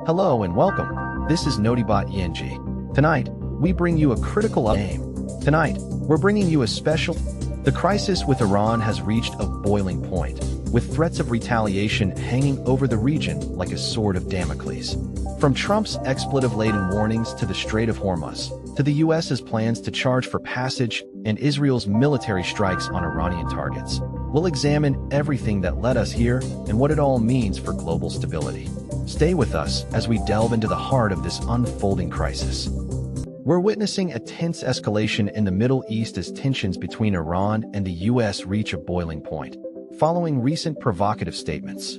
Hello and welcome. This is Notibot ENG. Tonight, we bring you a critical aim. Tonight, we're bringing you a special. The crisis with Iran has reached a boiling point, with threats of retaliation hanging over the region like a sword of Damocles. From Trump's expletive-laden warnings to the Strait of Hormuz, to the U.S.'s plans to charge for passage and Israel's military strikes on Iranian targets, we'll examine everything that led us here and what it all means for global stability. Stay with us as we delve into the heart of this unfolding crisis. We're witnessing a tense escalation in the Middle East as tensions between Iran and the U.S. reach a boiling point, following recent provocative statements.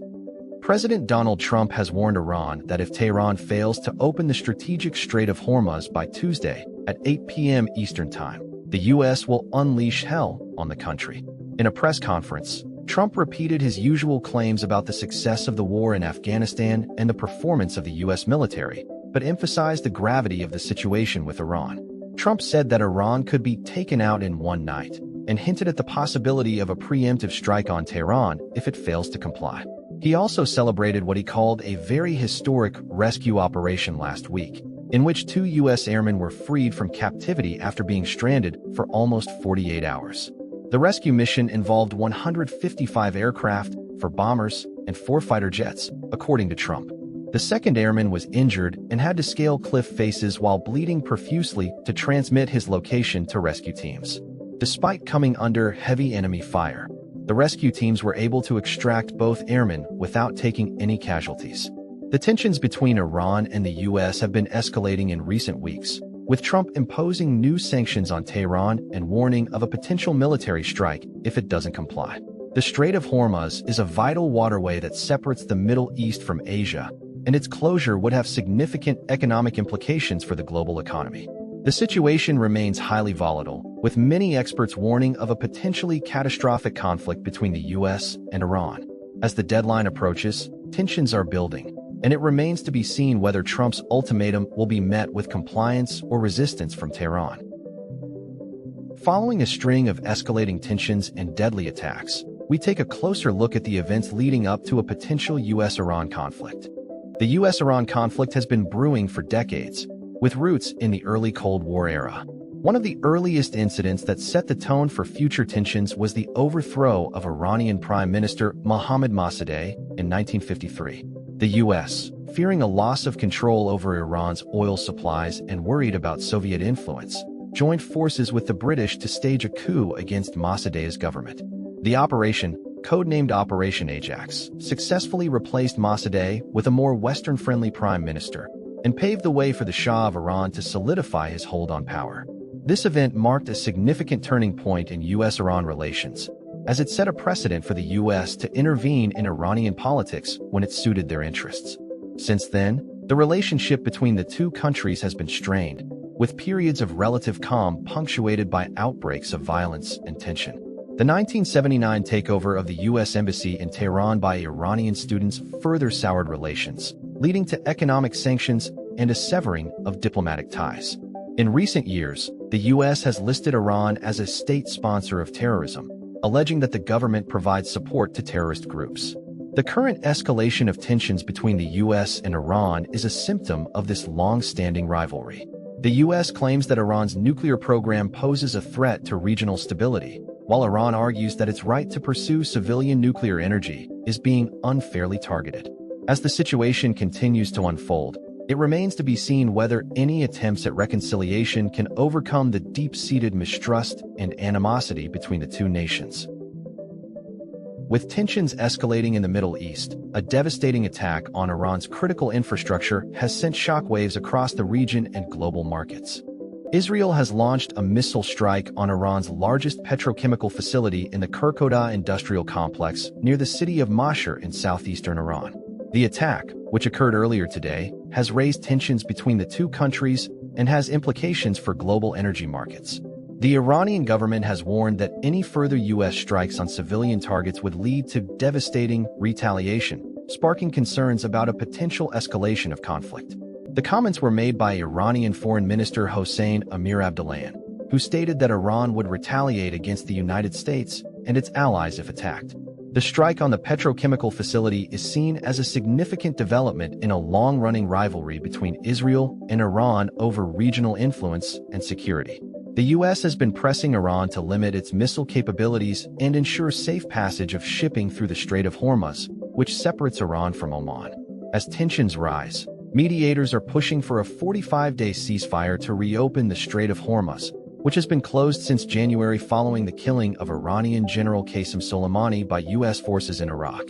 President Donald Trump has warned Iran that if Tehran fails to open the strategic Strait of Hormuz by Tuesday at 8 p.m. Eastern Time, the U.S. will unleash hell on the country. In a press conference, Trump repeated his usual claims about the success of the war in Afghanistan and the performance of the U.S. military, but emphasized the gravity of the situation with Iran. Trump said that Iran could be taken out in one night, and hinted at the possibility of a preemptive strike on Tehran if it fails to comply. He also celebrated what he called a very historic rescue operation last week, in which 2 U.S. airmen were freed from captivity after being stranded for almost 48 hours. The rescue mission involved 155 aircraft, 4 bombers, and 4 fighter jets, according to Trump. The second airman was injured and had to scale cliff faces while bleeding profusely to transmit his location to rescue teams. Despite coming under heavy enemy fire, the rescue teams were able to extract both airmen without taking any casualties. The tensions between Iran and the U.S. have been escalating in recent weeks, with Trump imposing new sanctions on Tehran and warning of a potential military strike if it doesn't comply. The Strait of Hormuz is a vital waterway that separates the Middle East from Asia, and its closure would have significant economic implications for the global economy. The situation remains highly volatile, with many experts warning of a potentially catastrophic conflict between the U.S. and Iran. As the deadline approaches, tensions are building, and it remains to be seen whether Trump's ultimatum will be met with compliance or resistance from Tehran. Following a string of escalating tensions and deadly attacks, we take a closer look at the events leading up to a potential U.S.-Iran conflict. The U.S.-Iran conflict has been brewing for decades, with roots in the early Cold War era. One of the earliest incidents that set the tone for future tensions was the overthrow of Iranian Prime Minister Mohammad Mossadegh in 1953. The U.S., fearing a loss of control over Iran's oil supplies and worried about Soviet influence, joined forces with the British to stage a coup against Mossadegh's government. The operation, codenamed Operation Ajax, successfully replaced Mossadegh with a more Western-friendly prime minister, and paved the way for the Shah of Iran to solidify his hold on power. This event marked a significant turning point in U.S.-Iran relations, as it set a precedent for the U.S. to intervene in Iranian politics when it suited their interests. Since then, the relationship between the two countries has been strained, with periods of relative calm punctuated by outbreaks of violence and tension. The 1979 takeover of the U.S. Embassy in Tehran by Iranian students further soured relations, leading to economic sanctions and a severing of diplomatic ties. In recent years, the U.S. has listed Iran as a state sponsor of terrorism, alleging that the government provides support to terrorist groups. The current escalation of tensions between the U.S. and Iran is a symptom of this long-standing rivalry. The U.S. claims that Iran's nuclear program poses a threat to regional stability, while Iran argues that its right to pursue civilian nuclear energy is being unfairly targeted. As the situation continues to unfold, it remains to be seen whether any attempts at reconciliation can overcome the deep-seated mistrust and animosity between the two nations. With tensions escalating in the Middle East, a devastating attack on Iran's critical infrastructure has sent shockwaves across the region and global markets. Israel has launched a missile strike on Iran's largest petrochemical facility in the Kirkuk industrial complex near the city of Mashhad in southeastern Iran. The attack, which occurred earlier today, has raised tensions between the two countries and has implications for global energy markets. The Iranian government has warned that any further U.S. strikes on civilian targets would lead to devastating retaliation, sparking concerns about a potential escalation of conflict. The comments were made by Iranian Foreign Minister Hossein Amir-Abdollahian, who stated that Iran would retaliate against the United States and its allies if attacked. The strike on the petrochemical facility is seen as a significant development in a long-running rivalry between Israel and Iran over regional influence and security. The U.S. has been pressing Iran to limit its missile capabilities and ensure safe passage of shipping through the Strait of Hormuz, which separates Iran from Oman. As tensions rise, mediators are pushing for a 45-day ceasefire to reopen the Strait of Hormuz, which has been closed since January following the killing of Iranian General Qasem Soleimani by U.S. forces in Iraq.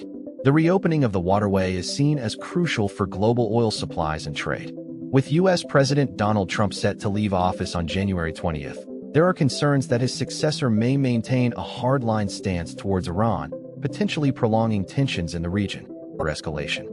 The reopening of the waterway is seen as crucial for global oil supplies and trade. With U.S. President Donald Trump set to leave office on January 20th, there are concerns that his successor may maintain a hardline stance towards Iran, potentially prolonging tensions in the region or escalation.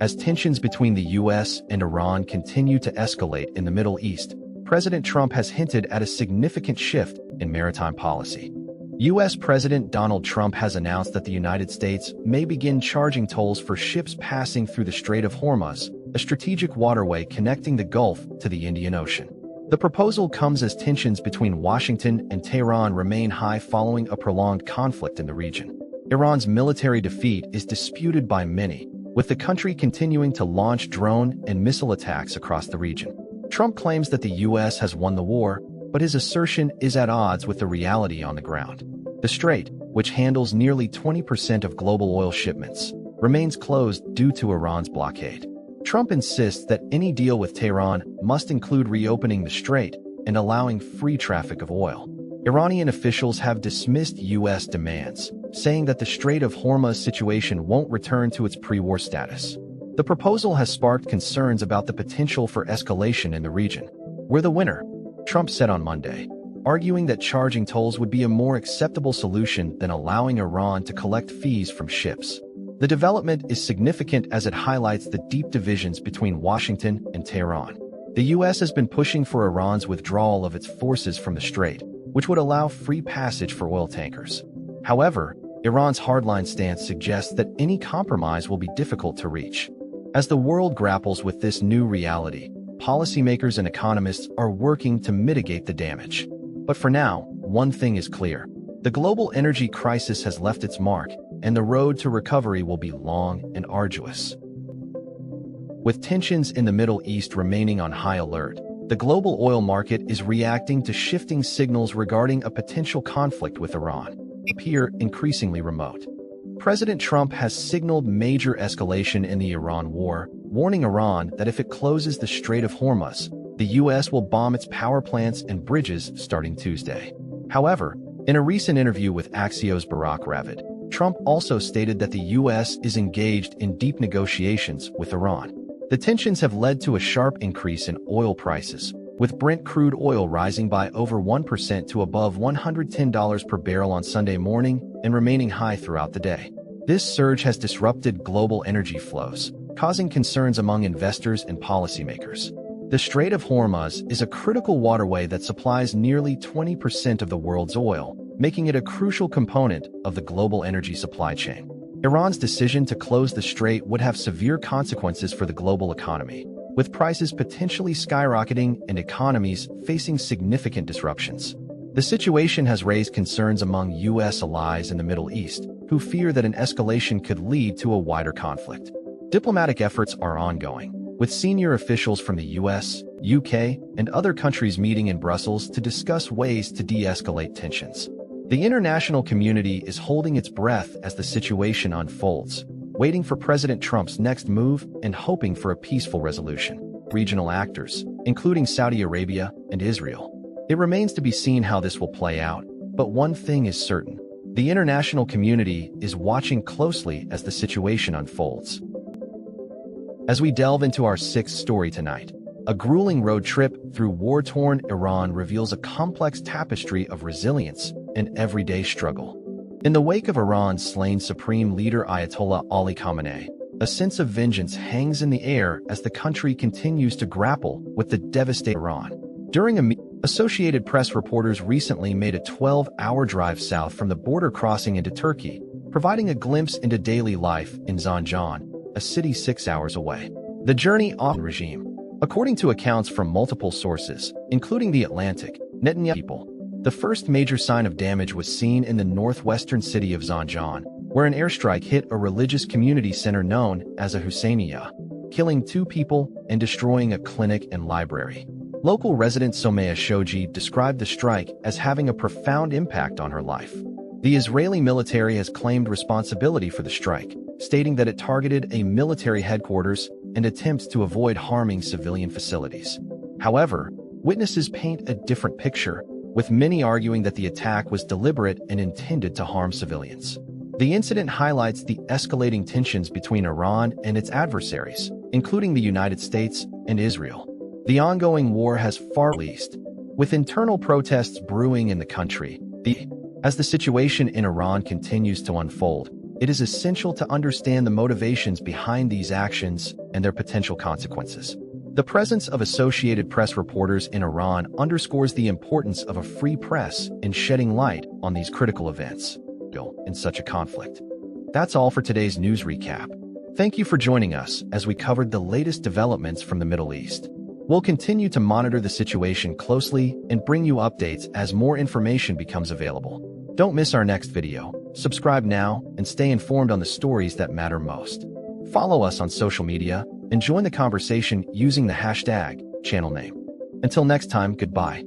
As tensions between the U.S. and Iran continue to escalate in the Middle East, President Trump has hinted at a significant shift in maritime policy. U.S. President Donald Trump has announced that the United States may begin charging tolls for ships passing through the Strait of Hormuz, a strategic waterway connecting the Gulf to the Indian Ocean. The proposal comes as tensions between Washington and Tehran remain high following a prolonged conflict in the region. Iran's military defeat is disputed by many, with the country continuing to launch drone and missile attacks across the region. Trump claims that the U.S. has won the war, but his assertion is at odds with the reality on the ground. The strait, which handles nearly 20% of global oil shipments, remains closed due to Iran's blockade. Trump insists that any deal with Tehran must include reopening the strait and allowing free traffic of oil. Iranian officials have dismissed U.S. demands, saying that the Strait of Hormuz situation won't return to its pre-war status. The proposal has sparked concerns about the potential for escalation in the region. "We're the winner," Trump said on Monday, arguing that charging tolls would be a more acceptable solution than allowing Iran to collect fees from ships. The development is significant as it highlights the deep divisions between Washington and Tehran. The U.S. has been pushing for Iran's withdrawal of its forces from the strait, which would allow free passage for oil tankers. However, Iran's hardline stance suggests that any compromise will be difficult to reach. As the world grapples with this new reality, policymakers and economists are working to mitigate the damage. But for now, one thing is clear. The global energy crisis has left its mark, and the road to recovery will be long and arduous. With tensions in the Middle East remaining on high alert, the global oil market is reacting to shifting signals regarding a potential conflict with Iran, appear increasingly remote. President Trump has signaled major escalation in the Iran war, warning Iran that if it closes the Strait of Hormuz, the U.S. will bomb its power plants and bridges starting Tuesday. However, in a recent interview with Axios' Barack Ravid, Trump also stated that the U.S. is engaged in deep negotiations with Iran. The tensions have led to a sharp increase in oil prices, with Brent crude oil rising by over 1% to above $110 per barrel on Sunday morning and remaining high throughout the day. This surge has disrupted global energy flows, causing concerns among investors and policymakers. The Strait of Hormuz is a critical waterway that supplies nearly 20% of the world's oil, making it a crucial component of the global energy supply chain. Iran's decision to close the strait would have severe consequences for the global economy, with prices potentially skyrocketing and economies facing significant disruptions. The situation has raised concerns among U.S. allies in the Middle East, who fear that an escalation could lead to a wider conflict. Diplomatic efforts are ongoing, with senior officials from the U.S., UK, and other countries meeting in Brussels to discuss ways to de-escalate tensions. The international community is holding its breath as the situation unfolds, waiting for President Trump's next move and hoping for a peaceful resolution. Regional actors, including Saudi Arabia and Israel. It remains to be seen how this will play out, but one thing is certain. The international community is watching closely as the situation unfolds. As we delve into our sixth story tonight, a grueling road trip through war-torn Iran reveals a complex tapestry of resilience and everyday struggle. In the wake of Iran's slain supreme leader Ayatollah Ali Khamenei, a sense of vengeance hangs in the air as the country continues to grapple with the devastating Iran. During Associated Press reporters recently made a 12-hour drive south from the border crossing into Turkey, providing a glimpse into daily life in Zanjan, a city 6 hours away. The journey off the regime. According to accounts from multiple sources, including The Atlantic, Netanyahu people, The first major sign of damage was seen in the northwestern city of Zanjan, where an airstrike hit a religious community center known as a Husseiniya, killing 2 people and destroying a clinic and library. Local resident Somaya Shoji described the strike as having a profound impact on her life. The Israeli military has claimed responsibility for the strike, stating that it targeted a military headquarters and attempts to avoid harming civilian facilities. However, witnesses paint a different picture, with many arguing that the attack was deliberate and intended to harm civilians. The incident highlights the escalating tensions between Iran and its adversaries, including the United States and Israel. The ongoing war has far east, with internal protests brewing in the country. As the situation in Iran continues to unfold, it is essential to understand the motivations behind these actions and their potential consequences. The presence of Associated Press reporters in Iran underscores the importance of a free press in shedding light on these critical events in such a conflict. That's all for today's news recap. Thank you for joining us as we covered the latest developments from the Middle East. We'll continue to monitor the situation closely and bring you updates as more information becomes available. Don't miss our next video. Subscribe now and stay informed on the stories that matter most. Follow us on social media and join the conversation using the hashtag channel name. Until next time, goodbye.